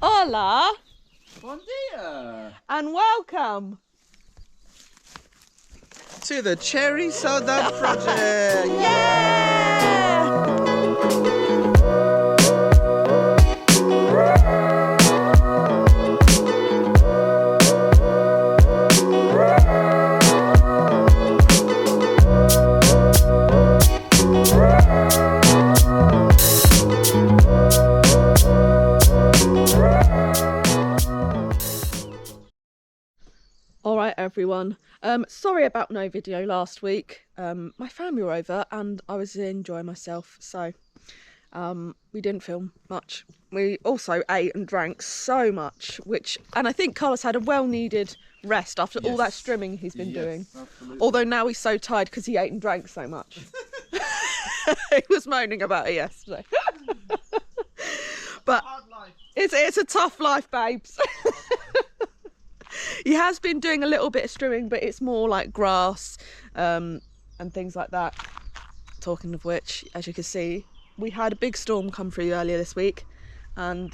Hola Bon dia! and welcome To the Cherry Soda Project! Alright everyone, sorry about no video last week. My family were over and I was enjoying myself, so we didn't film much. We also ate and drank so much, and I think Carlos had a well-needed rest after all that strimming he's been doing. Absolutely. Although now he's so tired because he ate and drank so much. He was moaning about it yesterday. But it's a tough life, babes. He has been doing a little bit of strimming, but it's more like grass and things like that. Talking of which, as you can see, we had a big storm come through earlier this week and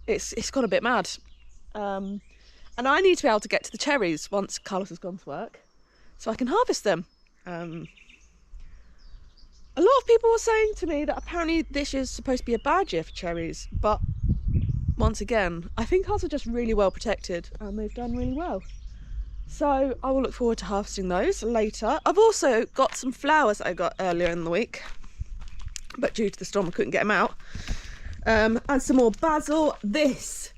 it's gone a bit mad. And I need to be able to get to the cherries once Carlos has gone to work so I can harvest them. A lot of people were saying to me that apparently this is supposed to be a bad year for cherries, but once again, I think ours are just really well protected and they've done really well. So I will look forward to harvesting those later. I've also got some flowers that I got earlier in the week, but due to the storm I couldn't get them out. And some more basil. It's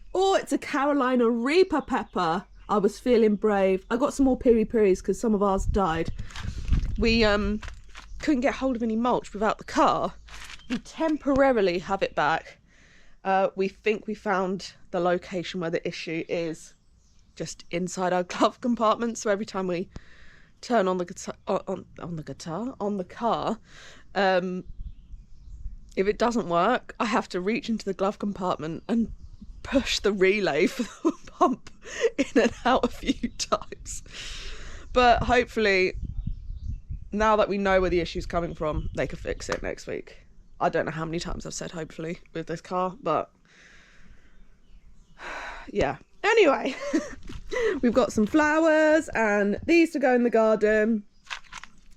a Carolina Reaper pepper. I was feeling brave. I got some more piri-piris because some of ours died. We couldn't get hold of any mulch without the car. We temporarily have it back. We think we found the location where the issue is, just inside our glove compartment. So every time we turn on the car, if it doesn't work, I have to reach into the glove compartment and push the relay for the pump in and out a few times. But hopefully, now that we know where the issue's coming from, they can fix it next week. I don't know how many times I've said hopefully with this car, but yeah. Anyway, we've got some flowers and these to go in the garden.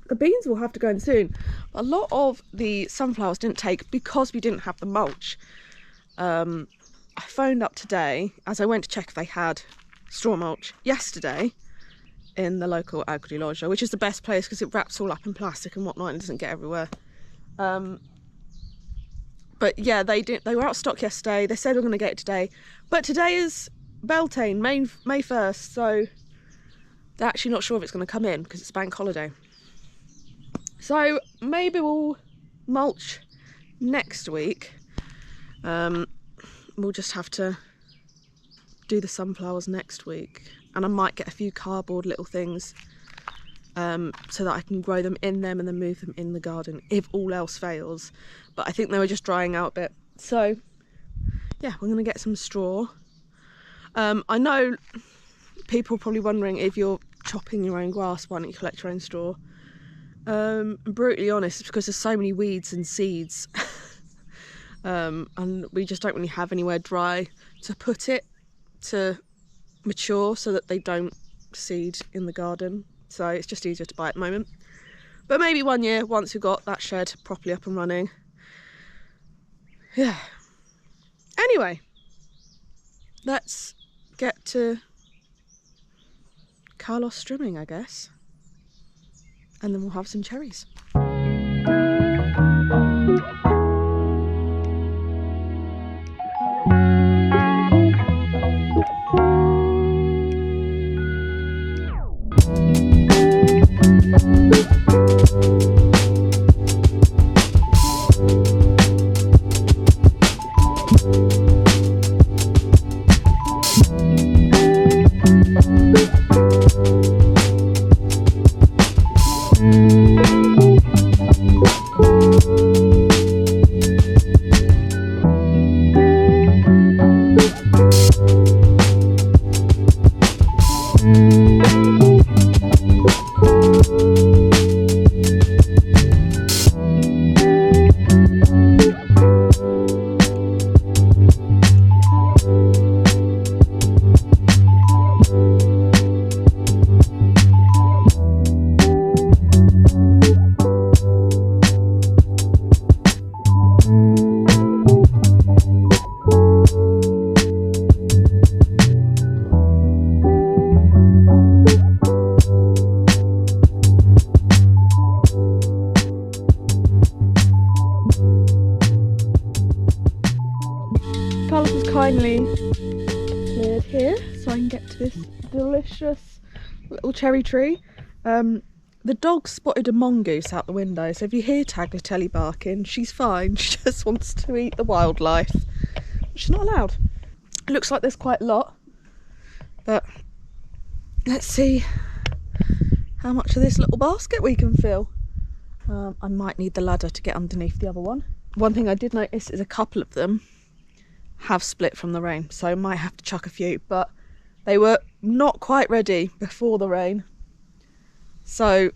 The beans will have to go in soon. A lot of the sunflowers didn't take because we didn't have the mulch. I phoned up today as I went to check if they had straw mulch yesterday in the local agriculture, which is the best place because it wraps all up in plastic and whatnot and doesn't get everywhere. But yeah, they were out of stock yesterday. They said we're going to get it today. But today is Beltane, May 1st, so they're actually not sure if it's going to come in because it's bank holiday. So maybe we'll mulch next week. We'll just have to do the sunflowers next week. And I might get a few cardboard little things so that I can grow them in them and then move them in the garden if all else fails. But I think they were just drying out a bit. So yeah, we're going to get some straw. I know people are probably wondering if you're chopping your own grass, why don't you collect your own straw? I'm brutally honest, it's because there's so many weeds and seeds. And we just don't really have anywhere dry to put it to mature so that they don't seed in the garden. So it's just easier to buy at the moment. But maybe one year, once we've got that shed properly up and running. Yeah. Anyway, let's get to Carlos strimming, I guess. And then we'll have some cherries. Carlos has kindly cleared here so I can get to this delicious little cherry tree. The dog spotted a mongoose out the window, so if you hear Tagliatelle barking, she's fine. She just wants to eat the wildlife. She's not allowed. It looks like there's quite a lot, but let's see how much of this little basket we can fill. I might need the ladder to get underneath the other one. One thing I did notice is a couple of them have split from the rain, so I might have to chuck a few, but they were not quite ready before the rain. So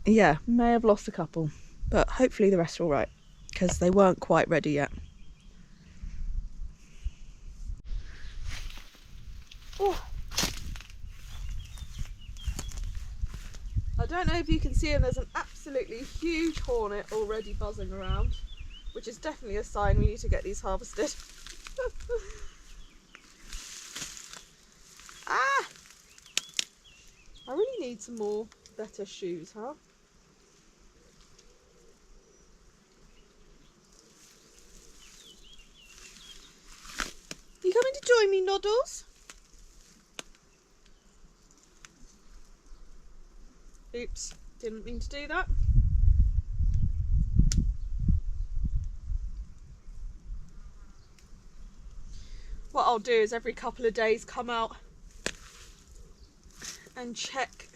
yeah, may have lost a couple, but hopefully the rest are all right because they weren't quite ready yet. Oh. I don't know if you can see, and there's an absolutely huge hornet already buzzing around, which is definitely a sign we need to get these harvested. Ah! I really need some more better shoes, huh? You coming to join me, Noddles? Oops, didn't mean to do that. What I'll do is every couple of days come out and check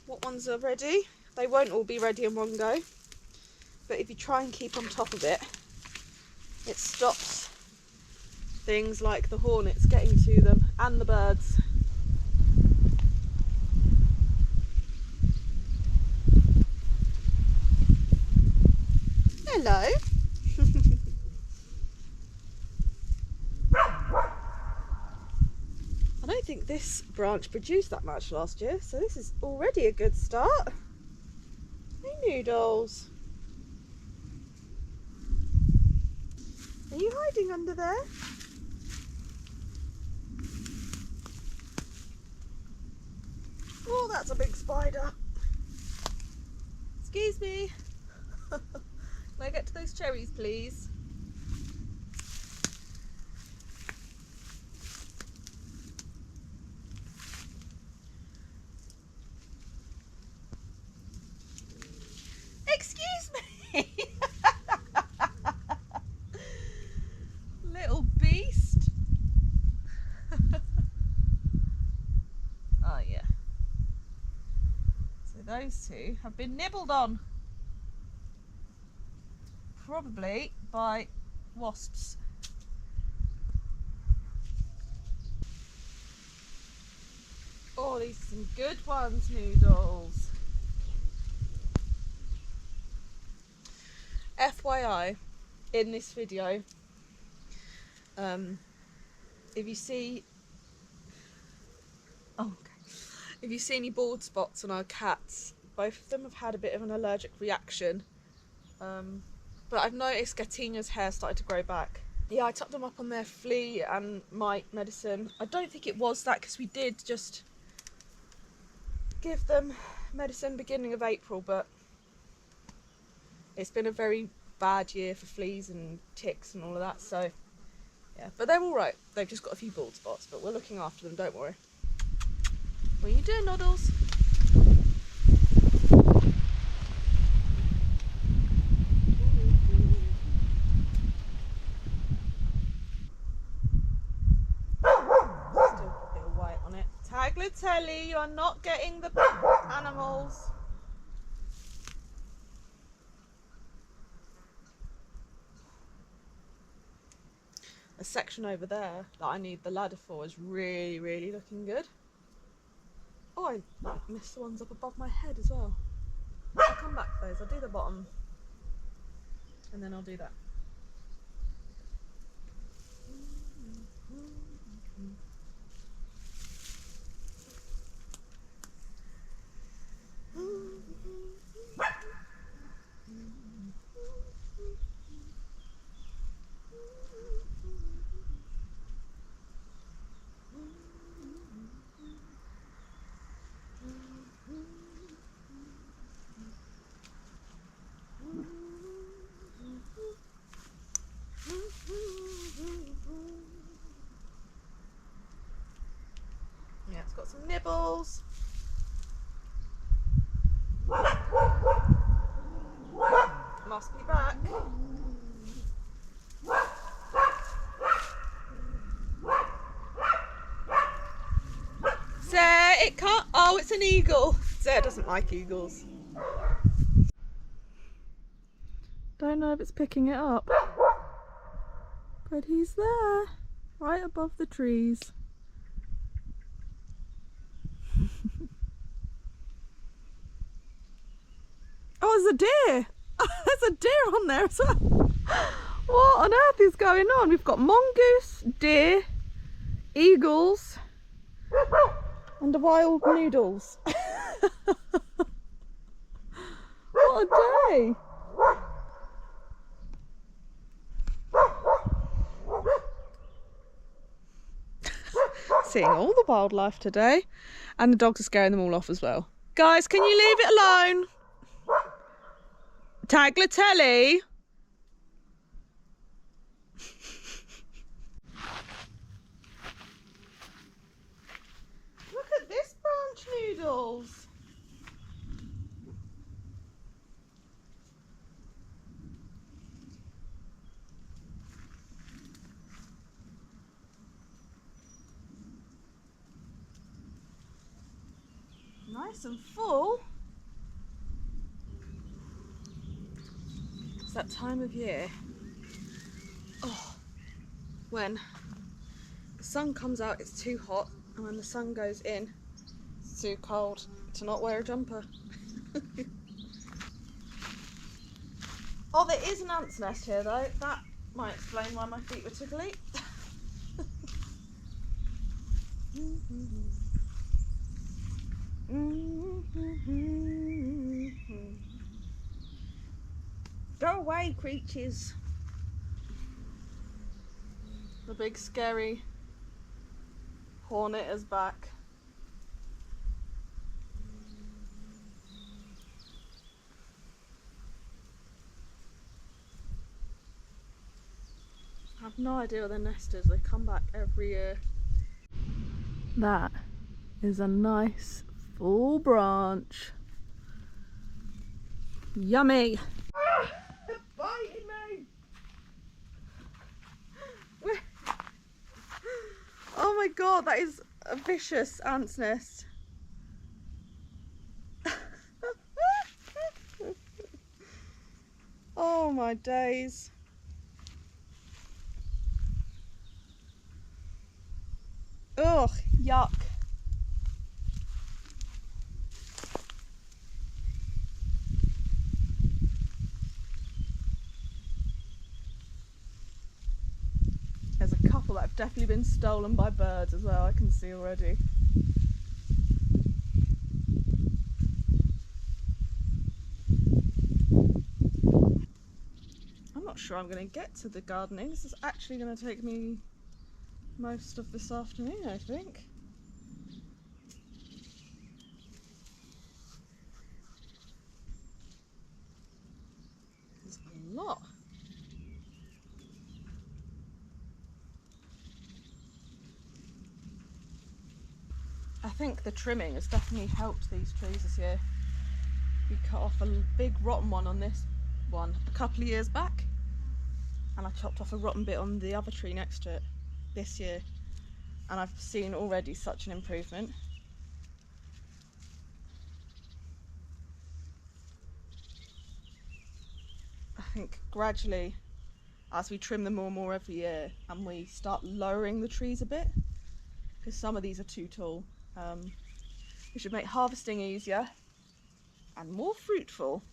what ones are ready. They won't all be ready in one go, but if you try and keep on top of it, it stops things like the hornets getting to them and the birds. Hello. I don't think this branch produced that much last year, so this is already a good start. Hey Noodles. Are you hiding under there? Oh, that's a big spider. Excuse me. Can I get to those cherries, please? Excuse me. Little beast. Oh yeah. So those two have been nibbled on. Probably by wasps. Oh, these are some good ones, Noodles. FYI, in this video, if you see, if you see any bald spots on our cats, both of them have had a bit of an allergic reaction. But I've noticed Gatina's hair started to grow back. Yeah, I topped them up on their flea and mite medicine. I don't think it was that, because we did just give them medicine beginning of April, but it's been a very bad year for fleas and ticks and all of that, so yeah. But they're all right. They've just got a few bald spots, but we're looking after them, don't worry. What are you doing, Noddles? Still got a bit of white on it. Tagliatelle, you are not getting the animals. A section over there that I need the ladder for is really, really looking good. Oh, I missed the ones up above my head as well. I'll come back to those. I'll do the bottom and then I'll do that. some nibbles. Must be back. Zare, it can't. Oh, it's an eagle. Zare doesn't like eagles. Don't know if it's picking it up, but he's there, right above the trees. Oh, there's a deer. There's a deer on there as well. What on earth is going on? We've got mongoose, deer, eagles, and the wild noodles. What a day! Seeing all the wildlife today, and the dogs are scaring them all off as well. Guys, can you leave it alone? Tagliatelle. Look at this branch noodles. Nice and full. It's that time of year. Oh, when the sun comes out, it's too hot, and when the sun goes in, it's too cold to not wear a jumper. Oh, there is an ant's nest here though. That might explain why my feet were tickly. Go away, creatures. The big scary hornet is back. I have no idea where their nest is. They come back every year. That is a nice full branch. Yummy. Ah, it's biting me. Oh my god, that is a vicious ant's nest. Oh my days. Ugh, yuck. There's a couple that have definitely been stolen by birds as well, I can see already. I'm not sure I'm going to get to the gardening. This is actually going to take me most of this afternoon, I think. There's a lot. I think the trimming has definitely helped these trees this year. We cut off a big rotten one on this one a couple of years back, and I chopped off a rotten bit on the other tree next to it this year, and I've seen already such an improvement. I think gradually, as we trim them more and more every year and we start lowering the trees a bit, because some of these are too tall, we should make harvesting easier and more fruitful.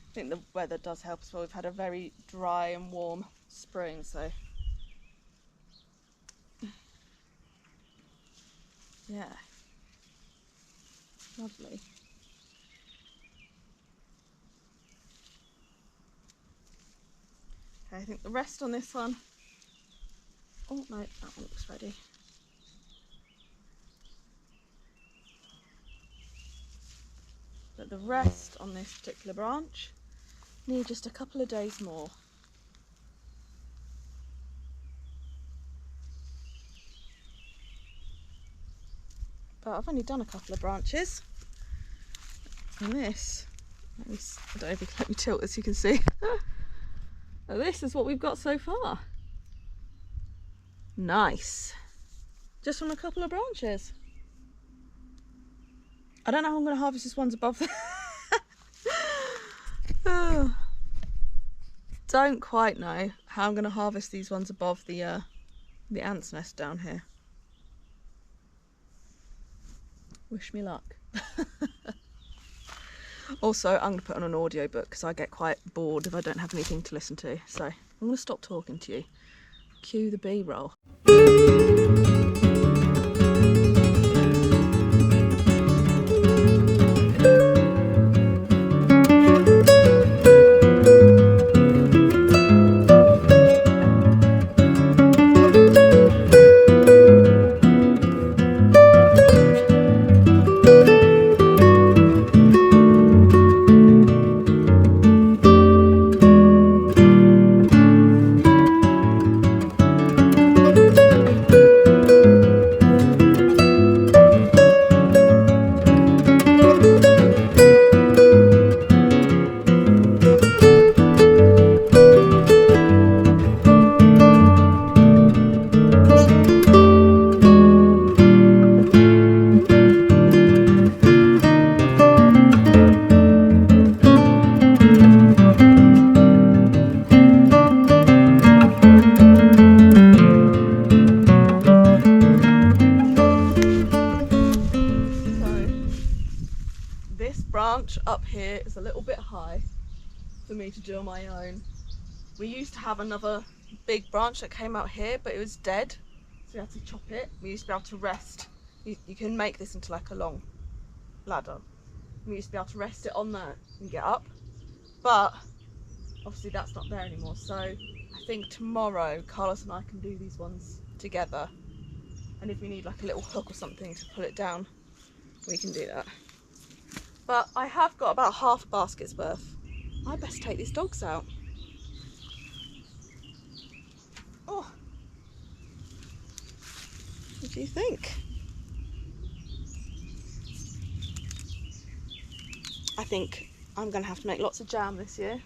I think the weather does help as well. We've had a very dry and warm spring, so yeah, lovely. Okay, I think the rest on this one, oh no, that one looks ready. But the rest on this particular branch need just a couple of days more. but I've only done a couple of branches. And this, I don't know if you can let me tilt as you can see. This is what we've got so far. Nice. Just from a couple of branches. I don't know how I'm going to harvest this one's above the oh. Don't quite know how I'm going to harvest these ones above the ant's nest down here. Wish me luck. Also, I'm going to put on an audiobook because I get quite bored if I don't have anything to listen to. So I'm going to stop talking to you. Cue the B-roll. Up here is a little bit high for me to do on my own. We used to have another big branch that came out here, but it was dead, so we had to chop it. We used to be able to rest. You can make this into like a long ladder. We used to be able to rest it on that and get up, but obviously that's not there anymore. So I think tomorrow Carlos and I can do these ones together, and if we need like a little hook or something to pull it down, we can do that. But I have got about half a basket's worth. I best take these dogs out. Oh, what do you think? I think I'm going to have to make lots of jam this year.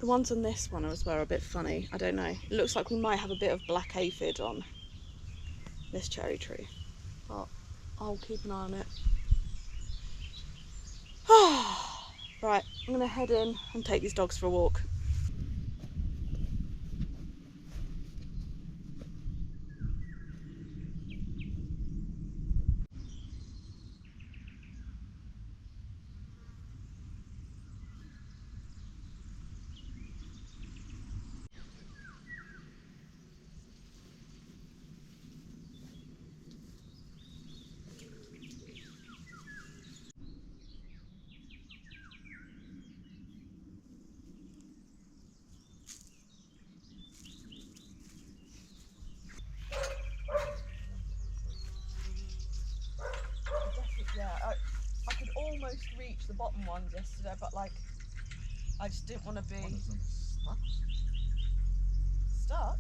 The ones on this one as well are a bit funny. I don't know. It looks like we might have a bit of black aphid on this cherry tree. But I'll keep an eye on it. Right, I'm going to head in and take these dogs for a walk. I could almost reach the bottom ones yesterday, but like I just didn't want to be stuck. Stuck?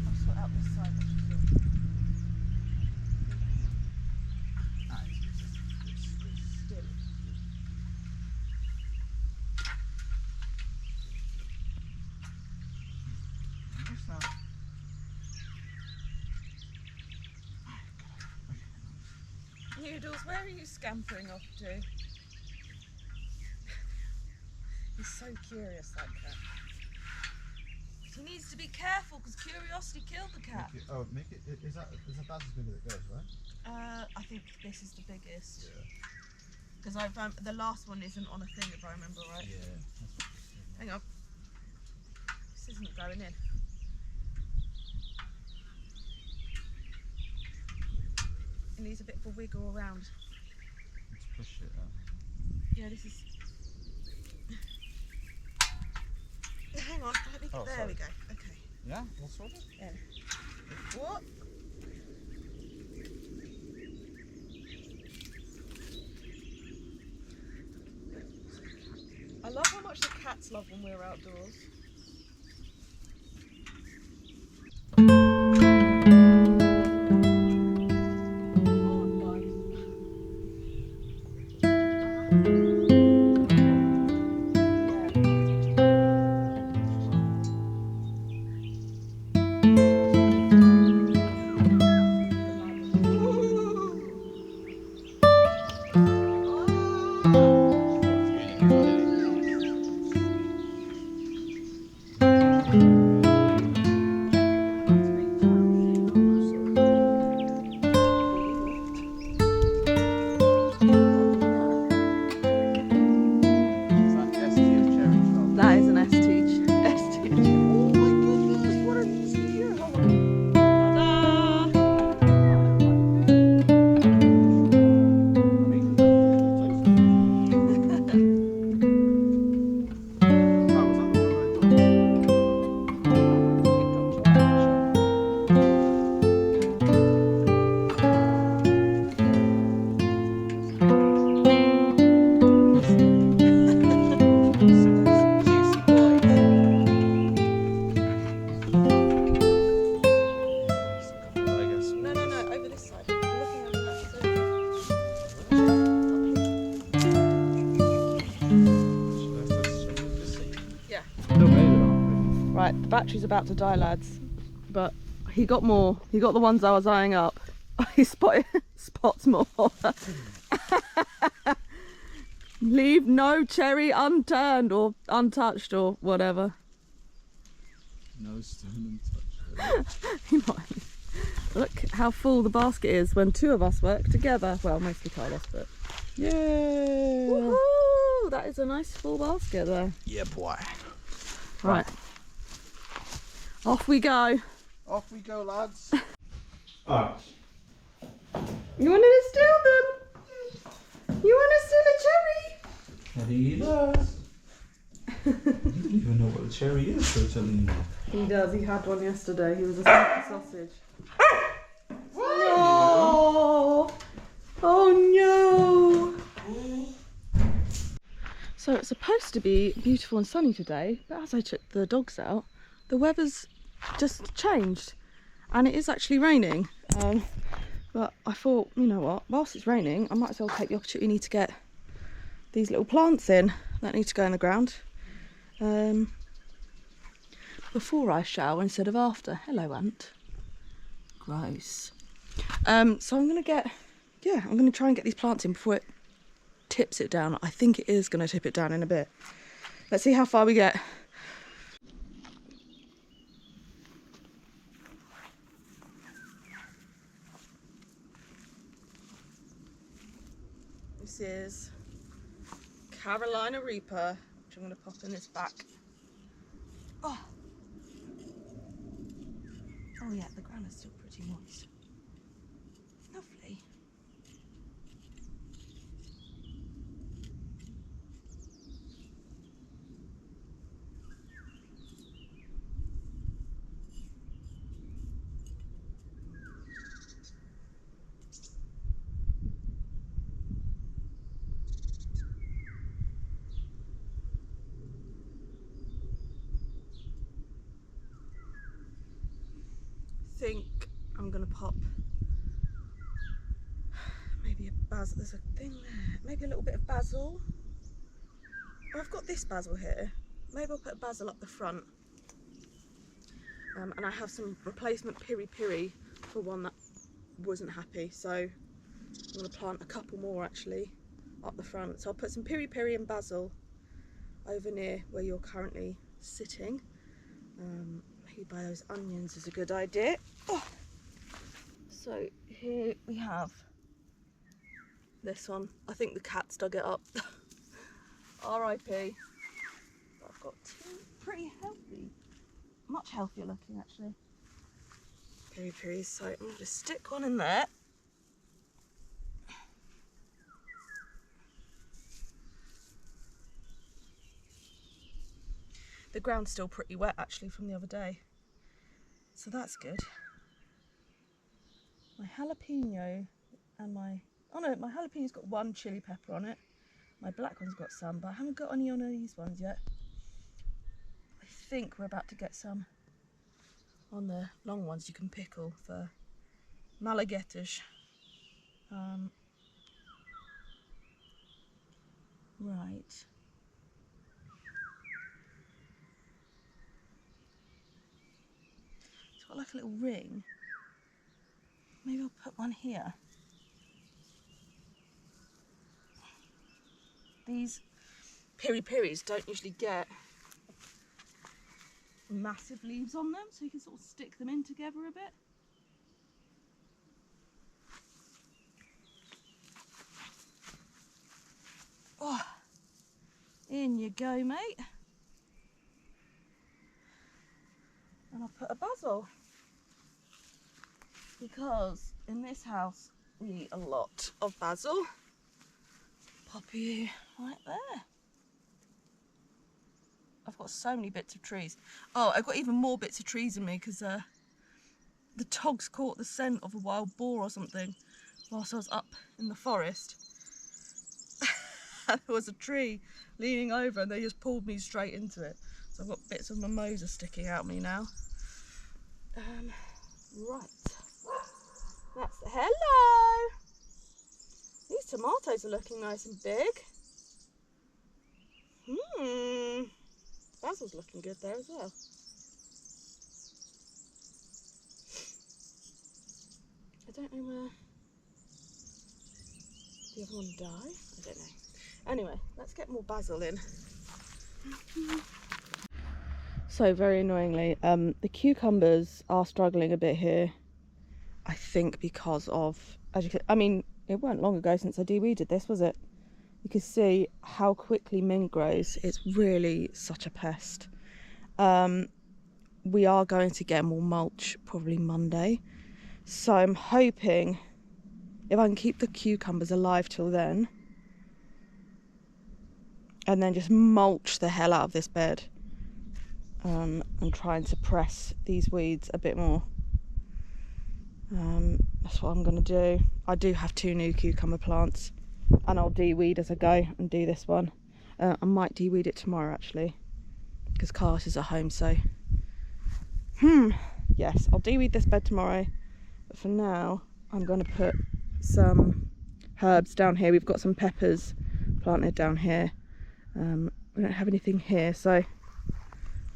I'll sort out this side. Still. Noodles, where are you scampering off to? He's so curious, that cat. He needs to be careful because curiosity killed the cat. Make it. Is that as big as it goes, right? I think this is the biggest. Yeah. Because the last one isn't on a thing, if I remember right. Yeah. Hang on. This isn't going in. It needs a bit of a wiggle around. Let's push it up. Yeah, this is. Hang on, let me get. There we go. Okay. Yeah, all sorted? Yeah. What? love when we're outdoors. That is an S-teach. S-teach. Oh my goodness, what have you seen here? Right, the battery's about to die, lads. But he got more. He got the ones I was eyeing up. He spots more. Leave no cherry unturned or untouched or whatever. No stone untouched. You know what I mean? Look how full the basket is when two of us work together. Well, mostly Carlos, but Yeah. woohoo! That is a nice full basket there. Yeah, boy. Right. Off we go. Off we go, lads. Alright. You want to steal them? You want to steal a cherry? And he does. I don't even know what a cherry is, so telling you. He does. He had one yesterday. He was a sneaky sausage. No! Oh no! So it's supposed to be beautiful and sunny today, but as I took the dogs out, the weather's just changed, and it is actually raining. But I thought, you know what? Whilst it's raining, I might as well take the opportunity to get these little plants in that need to go in the ground. Before I shower instead of after. Hello, ant. Gross. So I'm gonna try and get these plants in before it tips it down. I think it is gonna tip it down in a bit. Let's see how far we get. This is Carolina Reaper, which I'm gonna pop in this back. Oh yeah, the ground is still pretty moist. Lovely. I think I'm gonna pop maybe a basil. There's a thing there. Maybe a little bit of basil. I've got this basil here. Maybe I'll put a basil up the front. And I have some replacement piri piri for one that wasn't happy. So I'm gonna plant a couple more actually up the front. So I'll put some piri piri and basil over near where you're currently sitting. Maybe by those onions is a good idea. Oh. So here we have this one. I think the cat's dug it up. R.I.P. I've got two pretty healthy, much healthier looking actually, piri piris. So I'm going to stick one in there. The ground's still pretty wet actually from the other day, so that's good. My jalapeno and my jalapeno's got one chili pepper on it. My black one's got some, but I haven't got any on these ones yet. think we're about to get some on the long ones you can pickle for malaguetas. Right. It's got like a little ring. Maybe I'll put one here. These piri-piris don't usually get massive leaves on them, so you can sort of stick them in together a bit. Oh, in you go, mate. And I'll put a basil, because in this house we eat a lot of basil. Pop you right there. I've got so many bits of trees. Oh, I've got even more bits of trees in me because the togs caught the scent of a wild boar or something whilst I was up in the forest. And there was a tree leaning over and they just pulled me straight into it. So I've got bits of mimosa sticking out me now. Right. Hello! These tomatoes are looking nice and big. Basil's looking good there as well. I don't know where the other one died. I don't know. Anyway, let's get more basil in. So very annoyingly, the cucumbers are struggling a bit here. I think because of, as you can, I mean, it weren't long ago since I de-weeded this, was it? You can see how quickly mint grows. It's really such a pest. We are going to get more mulch probably Monday. So I'm hoping if I can keep the cucumbers alive till then, and then just mulch the hell out of this bed, and try and suppress these weeds a bit more. That's what I'm going to do. I do have 2 new cucumber plants, and I'll de-weed as I go and do this one. I might de-weed it tomorrow actually, because Carlos is at home, so yes, I'll de-weed this bed tomorrow. But for now, I'm going to put some herbs down here. We've got some peppers planted down here. We don't have anything here, so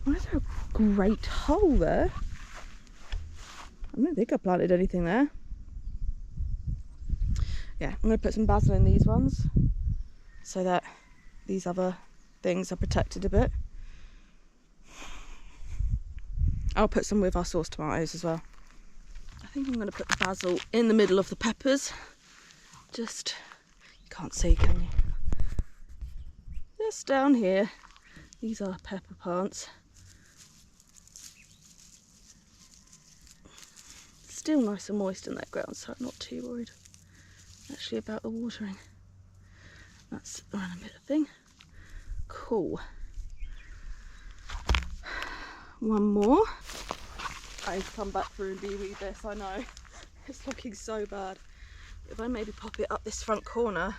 why is there a great hole there? I don't think I planted anything there. Yeah, I'm going to put some basil in these ones so that these other things are protected a bit. I'll put some with our sauce tomatoes as well. I think I'm going to put the basil in the middle of the peppers. Just, you can't see, can you? Just down here. These are pepper plants. Still nice and moist in that ground, so I'm not too worried actually about the watering. That's a random bit of thing. Cool. One more. I need to come back through and de-weed this, I know. It's looking so bad. If I maybe pop it up this front corner.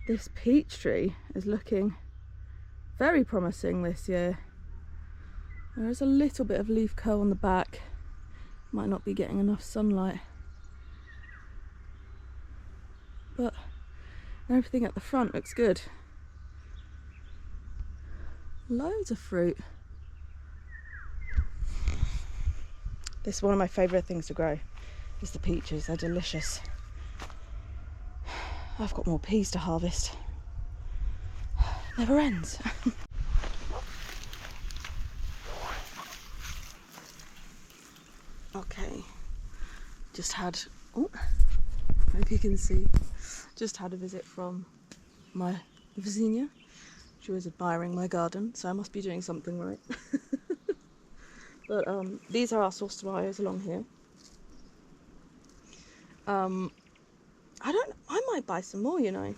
This peach tree is looking very promising this year. There is a little bit of leaf curl on the back. Might not be getting enough sunlight. But everything at the front looks good. Loads of fruit. This is one of my favourite things to grow, is the peaches. They're delicious. I've got more peas to harvest. Never ends. Okay, just had, oh, hope you can see, just had a visit from my vecina. She was admiring my garden, so I must be doing something right. But these are our sauce tomatoes along here. I might buy some more, you know.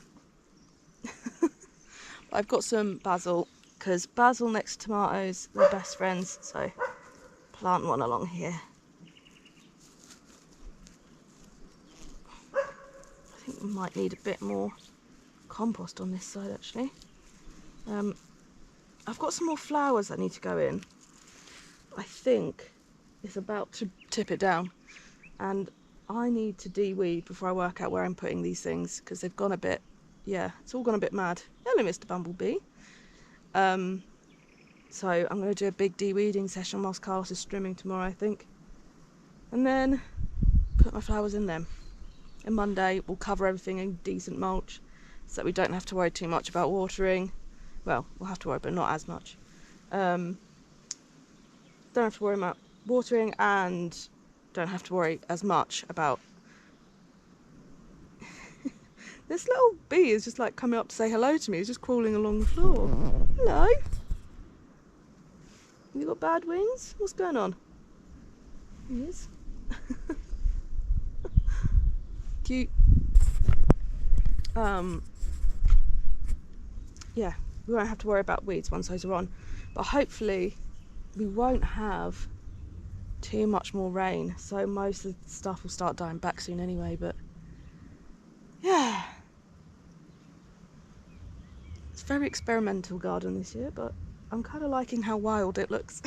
I've got some basil, because basil next to tomatoes, they're best friends, so plant one along here. I think we might need a bit more compost on this side actually. I've got some more flowers that need to go in. I think it's about to tip it down, and I need to de-weed before I work out where I'm putting these things, because they've gone a bit, yeah, it's all gone a bit mad. Hello, Mr. Bumblebee. So I'm going to do a big de-weeding session whilst Carlos is strimming tomorrow, I think. And then put my flowers in them. And Monday we'll cover everything in decent mulch, so that we don't have to worry too much about watering. Well, we'll have to worry, but not as much. Don't have to worry about watering, and don't have to worry as much about... This little bee is just like coming up to say hello to me. He's just crawling along the floor. Hello. You got bad wings? What's going on? He is. Cute. Yeah, we won't have to worry about weeds once those are on, but hopefully we won't have too much more rain, so most of the stuff will start dying back soon anyway. But yeah, it's a very experimental garden this year, but I'm kind of liking how wild it looks.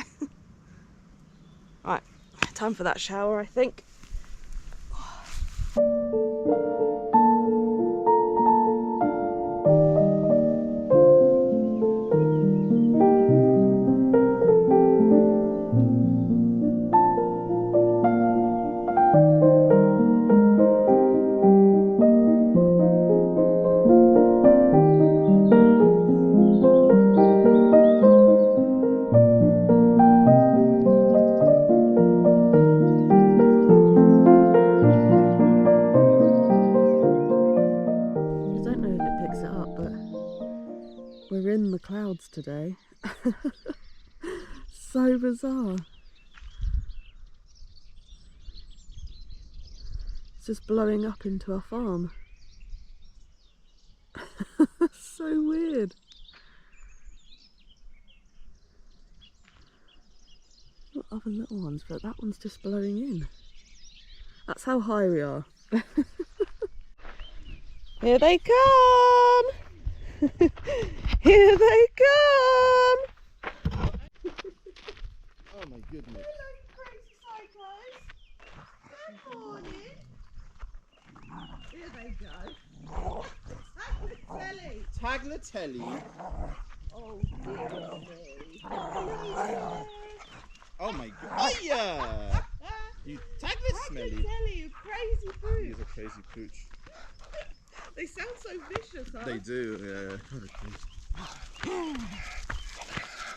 Right, time for that shower, I think. We're in the clouds today. So bizarre. It's just blowing up into our farm. So weird. Not other little ones, but that one's just blowing in. That's how high we are. Here they come! Here they come! Oh my goodness. Hello, you crazy psychos! Good morning! Here they go. Tagliatelle. Oh dear me. Oh my god. Oh yeah! You smelly. Tagliatelle, you crazy pooch. He's a crazy pooch. They sound so vicious, huh? They do, yeah.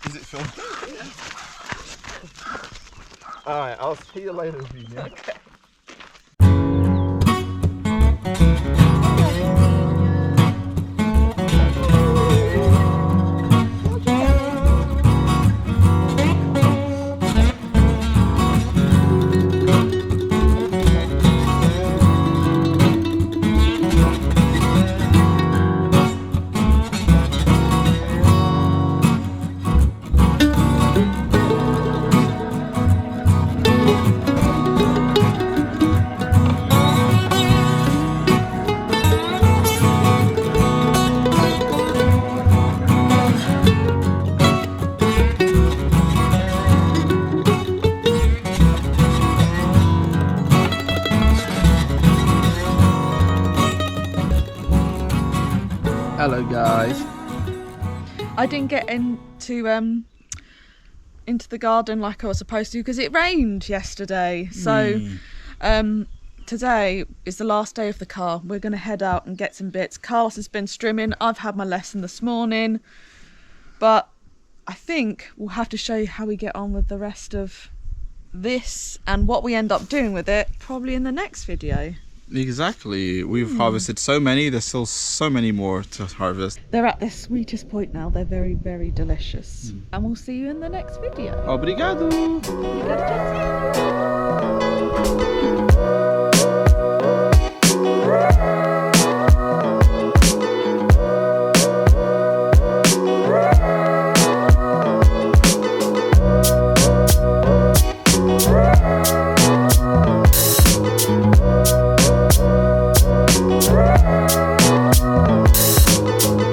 Is it filmed? Alright, I'll see you later, Vina. Okay. Hello guys. I didn't get into the garden like I was supposed to because it rained yesterday. So today is the last day of the car. We're going to head out and get some bits. Carlos has been strimming. I've had my lesson this morning. But I think we'll have to show you how we get on with the rest of this and what we end up doing with it probably in the next video. Exactly. We've harvested so many. There's still so many more to harvest. They're at their sweetest point now. They're very, very delicious. And we'll see you in the next video. Obrigado! Obrigado.